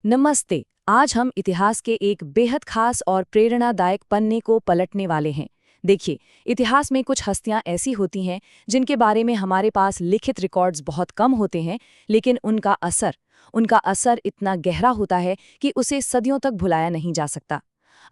नमस्ते। आज हम इतिहास के एक बेहद खास और प्रेरणादायक पन्ने को पलटने वाले हैं। देखिए, इतिहास में कुछ हस्तियां ऐसी होती हैं जिनके बारे में हमारे पास लिखित रिकॉर्ड्स बहुत कम होते हैं, लेकिन उनका असर इतना गहरा होता है कि उसे सदियों तक भुलाया नहीं जा सकता।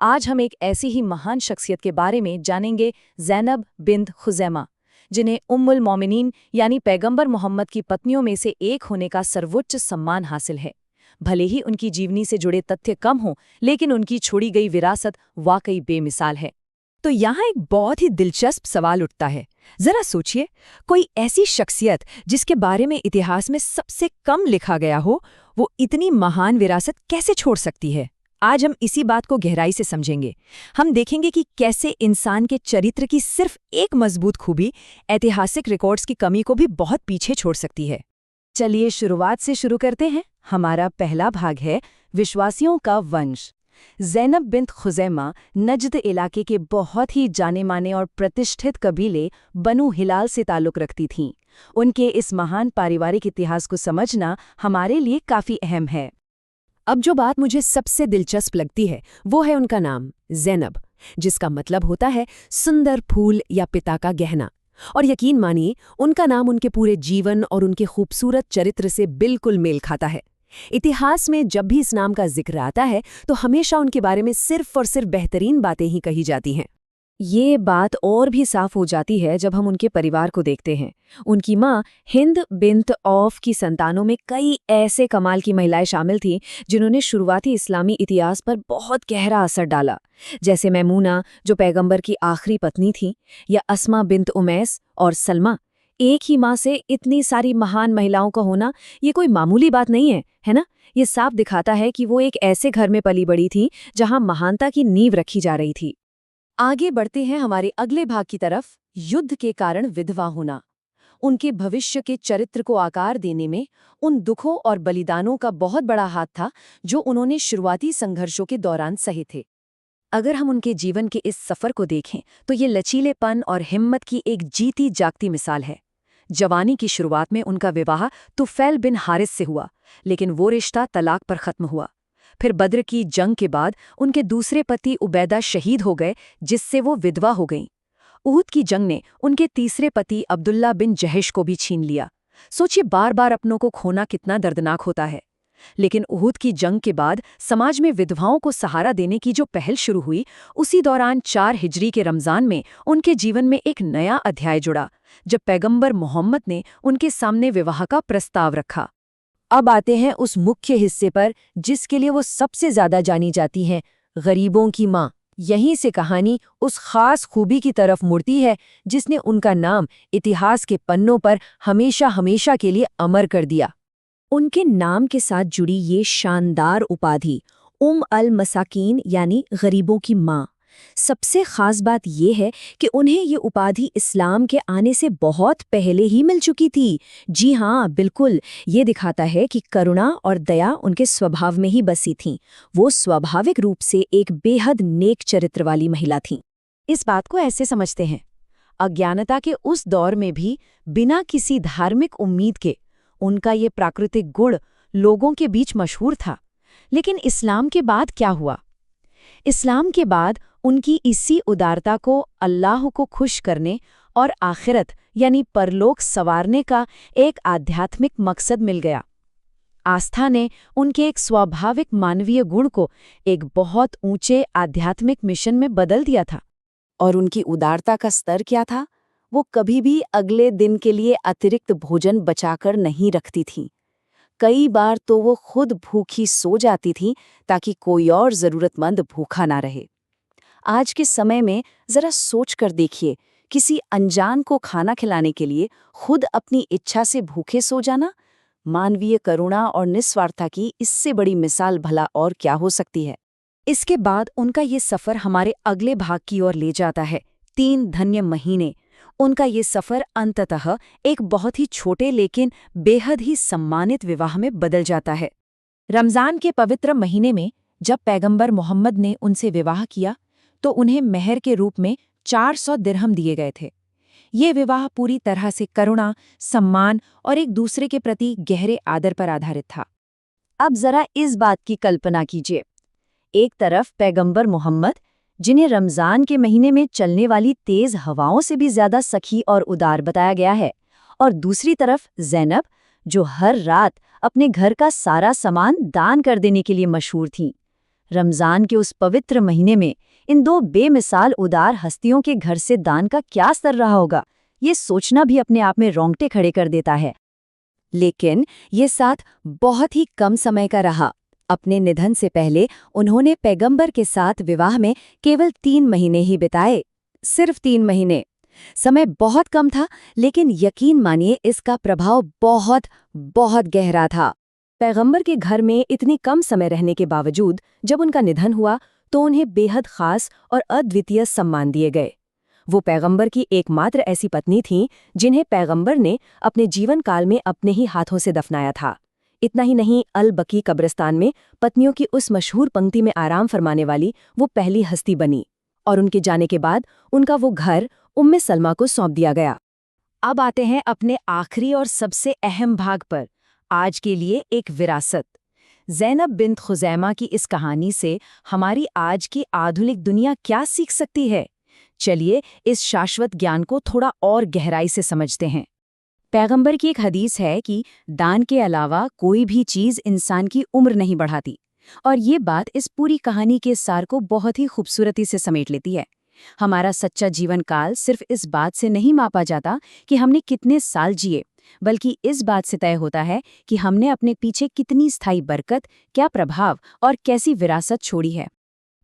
आज हम एक ऐसी ही महान शख्सियत के बारे में जानेंगे, ज़ैनब बिन्त खुज़ैमा, जिन्हें उम्मुल मोमिनीन यानी पैगंबर मोहम्मद की पत्नियों में से एक होने का सर्वोच्च सम्मान हासिल है। भले ही उनकी जीवनी से जुड़े तथ्य कम हों, लेकिन उनकी छोड़ी गई विरासत वाकई बेमिसाल है। तो यहाँ एक बहुत ही दिलचस्प सवाल उठता है। जरा सोचिए, कोई ऐसी शख्सियत जिसके बारे में इतिहास में सबसे कम लिखा गया हो, वो इतनी महान विरासत कैसे छोड़ सकती है? आज हम इसी बात को गहराई से समझेंगे। हम देखेंगे कि कैसे इंसान के चरित्र की सिर्फ एक मजबूत खूबी ऐतिहासिक रिकॉर्ड्स की कमी को भी बहुत पीछे छोड़ सकती है। चलिए शुरुआत से शुरू करते हैं। हमारा पहला भाग है विश्वासियों का वंश। ज़ैनब बिन्त खुज़ैमा नजद इलाके के बहुत ही जाने माने और प्रतिष्ठित कबीले बनु हिलाल से ताल्लुक़ रखती थीं। उनके इस महान पारिवारिक इतिहास को समझना हमारे लिए काफ़ी अहम है। अब जो बात मुझे सबसे दिलचस्प लगती है वो है उनका नाम ज़ैनब, जिसका मतलब होता है सुंदर फूल या पिता का गहना। और यकीन मानिए, उनका नाम उनके पूरे जीवन और उनके खूबसूरत चरित्र से बिल्कुल मेल खाता है। इतिहास में जब भी इस नाम का जिक्र आता है तो हमेशा उनके बारे में सिर्फ और सिर्फ बेहतरीन बातें ही कही जाती हैं। ये बात और भी साफ हो जाती है जब हम उनके परिवार को देखते हैं। उनकी माँ हिंद बिन्त औफ की संतानों में कई ऐसे कमाल की महिलाएं शामिल थीं जिन्होंने शुरुआती इस्लामी इतिहास पर बहुत गहरा असर डाला, जैसे मैमूना जो पैगंबर की आखिरी पत्नी थी, या अस्मा बिन्त उमैस और सलमा। एक ही माँ से इतनी सारी महान महिलाओं का होना ये कोई मामूली बात नहीं है, है ना? ये साफ दिखाता है कि वो एक ऐसे घर में पली बड़ी थी जहाँ महानता की नींव रखी जा रही थी। आगे बढ़ते हैं हमारे अगले भाग की तरफ। युद्ध के कारण विधवा होना। उनके भविष्य के चरित्र को आकार देने में उन दुखों और बलिदानों का बहुत बड़ा हाथ था जो उन्होंने शुरुआती संघर्षों के दौरान सहे थे। अगर हम उनके जीवन के इस सफर को देखें तो ये लचीलेपन और हिम्मत की एक जीती जागती मिसाल है। जवानी की शुरुआत में उनका विवाह तुफैल बिन हारिस से हुआ, लेकिन वो रिश्ता तलाक पर खत्म हुआ। फिर बद्र की जंग के बाद उनके दूसरे पति उबैदा शहीद हो गए, जिससे वो विधवा हो गईं। उहद की जंग ने उनके तीसरे पति अब्दुल्ला बिन जहश को भी छीन लिया। सोचिए, बार बार अपनों को खोना कितना दर्दनाक होता है। लेकिन उहद की जंग के बाद समाज में विधवाओं को सहारा देने की जो पहल शुरू हुई, उसी दौरान 4 हिजरी के रमज़ान में उनके जीवन में एक नया अध्याय जुड़ा, जब पैगंबर मोहम्मद ने उनके सामने विवाह का प्रस्ताव रखा। अब आते हैं उस मुख्य हिस्से पर जिसके लिए वो सबसे ज्यादा जानी जाती हैं, गरीबों की माँ। यहीं से कहानी उस खास खूबी की तरफ मुड़ती है जिसने उनका नाम इतिहास के पन्नों पर हमेशा हमेशा के लिए अमर कर दिया। उनके नाम के साथ जुड़ी ये शानदार उपाधि अल मसाकीन यानी गरीबों की माँ। सबसे खास बात यह है कि उन्हें ये उपाधि इस्लाम के आने से बहुत पहले ही मिल चुकी थी। जी हाँ, बिल्कुल। ये दिखाता है कि करुणा और दया उनके स्वभाव में ही बसी थीं। वो स्वाभाविक रूप से एक बेहद नेक चरित्र वाली महिला थीं। इस बात को ऐसे समझते हैं, अज्ञानता के उस दौर में भी बिना किसी धार्मिक उम्मीद के उनका ये प्राकृतिक गुण लोगों के बीच मशहूर था। लेकिन इस्लाम के बाद क्या हुआ? इस्लाम के बाद उनकी इसी उदारता को अल्लाह को खुश करने और आखिरत यानी परलोक संवारने का एक आध्यात्मिक मकसद मिल गया। आस्था ने उनके एक स्वाभाविक मानवीय गुण को एक बहुत ऊंचे आध्यात्मिक मिशन में बदल दिया था। और उनकी उदारता का स्तर क्या था? वो कभी भी अगले दिन के लिए अतिरिक्त भोजन बचाकर नहीं रखती थीं। कई बार तो वो खुद भूखी सो जाती थीं ताकि कोई और ज़रूरतमंद भूखा ना रहे। आज के समय में ज़रा सोच कर देखिए, किसी अनजान को खाना खिलाने के लिए खुद अपनी इच्छा से भूखे सो जाना। मानवीय करुणा और निस्वार्थता की इससे बड़ी मिसाल भला और क्या हो सकती है? इसके बाद उनका ये सफ़र हमारे अगले भाग की ओर ले जाता है, 3 धन्य महीने। उनका ये सफ़र अंततः एक बहुत ही छोटे लेकिन बेहद ही सम्मानित विवाह में बदल जाता है। रमज़ान के पवित्र महीने में जब पैगंबर मोहम्मद ने उनसे विवाह किया तो उन्हें मेहर के रूप में 400 दिरहम दिए गए थे। ये विवाह पूरी तरह से करुणा, सम्मान और एक दूसरे के प्रति गहरे आदर पर आधारित था। अब जरा इस बात की कल्पना कीजिए। एक तरफ पैगंबर मोहम्मद, जिन्हें रमजान के महीने में चलने वाली तेज हवाओं से भी ज्यादा सखी और उदार बताया गया है, और दूसरी तरफ ज़ैनब, जो हर रात अपने घर का सारा सामान दान कर देने के लिए मशहूर थीं। रमजान के उस पवित्र महीने में इन दो बेमिसाल उदार हस्तियों के घर से दान का क्या स्तर रहा होगा, ये सोचना भी अपने आप में रोंगटे खड़े कर देता है। लेकिन ये साथ बहुत ही कम समय का रहा। अपने निधन से पहले उन्होंने पैगंबर के साथ विवाह में केवल 3 महीने ही बिताए, सिर्फ 3 महीने। समय बहुत कम था, लेकिन यकीन मानिए इसका प्रभाव बहुत बहुत गहरा था। पैगंबर के घर में इतनी कम समय रहने के बावजूद जब उनका निधन हुआ तो उन्हें बेहद खास और अद्वितीय सम्मान दिए गए। वो पैगंबर की एकमात्र ऐसी पत्नी थीं जिन्हें पैगंबर ने अपने जीवन काल में अपने ही हाथों से दफनाया था। इतना ही नहीं, अल बकी कब्रिस्तान में पत्नियों की उस मशहूर पंक्ति में आराम फरमाने वाली वो पहली हस्ती बनी, और उनके जाने के बाद उनका वो घर उम्मे सलमा को सौंप दिया गया। अब आते हैं अपने आखिरी और सबसे अहम भाग पर, आज के लिए एक विरासत। ज़ैनब बिन्त खुज़ैमा की इस कहानी से हमारी आज की आधुनिक दुनिया क्या सीख सकती है? चलिए इस शाश्वत ज्ञान को थोड़ा और गहराई से समझते हैं। पैगंबर की एक हदीस है कि दान के अलावा कोई भी चीज़ इंसान की उम्र नहीं बढ़ाती, और ये बात इस पूरी कहानी के सार को बहुत ही खूबसूरती से समेट लेती है। हमारा सच्चा जीवन काल सिर्फ इस बात से नहीं मापा जाता कि हमने कितने साल जिए, बल्कि इस बात से तय होता है कि हमने अपने पीछे कितनी स्थायी बरकत, क्या प्रभाव और कैसी विरासत छोड़ी है।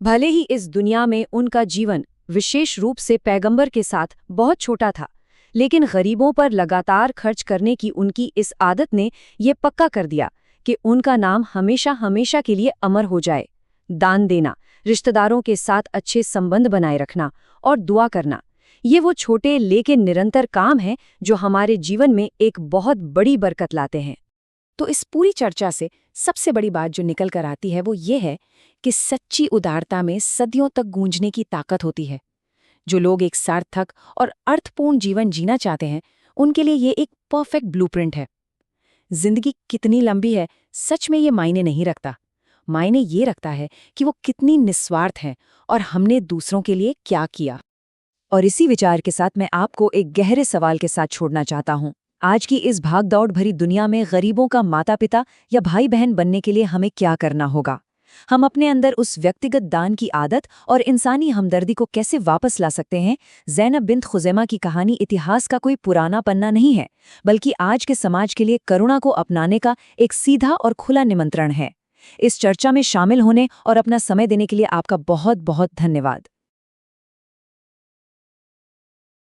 भले ही इस दुनिया में उनका जीवन विशेष रूप से पैगंबर के साथ बहुत छोटा था, लेकिन गरीबों पर लगातार खर्च करने की उनकी इस आदत ने ये पक्का कर दिया कि उनका नाम हमेशा हमेशा के लिए अमर हो जाए। दान देना, रिश्तेदारों के साथ अच्छे संबंध बनाए रखना और दुआ करना, ये वो छोटे लेकिन निरंतर काम हैं जो हमारे जीवन में एक बहुत बड़ी बरकत लाते हैं। तो इस पूरी चर्चा से सबसे बड़ी बात जो निकल कर आती है वो ये है कि सच्ची उदारता में सदियों तक गूंजने की ताकत होती है। जो लोग एक सार्थक और अर्थपूर्ण जीवन जीना चाहते हैं, उनके लिए ये एक परफेक्ट ब्लूप्रिंट है। जिंदगी कितनी लंबी है, सच में ये मायने नहीं रखता। मायने ये रखता है कि वो कितनी निस्वार्थ हैं और हमने दूसरों के लिए क्या किया। और इसी विचार के साथ मैं आपको एक गहरे सवाल के साथ छोड़ना चाहता हूँ। आज की इस भागदौड़ भरी दुनिया में गरीबों का माता पिता या भाई बहन बनने के लिए हमें क्या करना होगा? हम अपने अंदर उस व्यक्तिगत दान की आदत और इंसानी हमदर्दी को कैसे वापस ला सकते हैं? ज़ैनब बिन्त खुज़ैमा की कहानी इतिहास का कोई पुराना पन्ना नहीं है, बल्कि आज के समाज के लिए करुणा को अपनाने का एक सीधा और खुला निमंत्रण है। इस चर्चा में शामिल होने और अपना समय देने के लिए आपका बहुत बहुत धन्यवाद।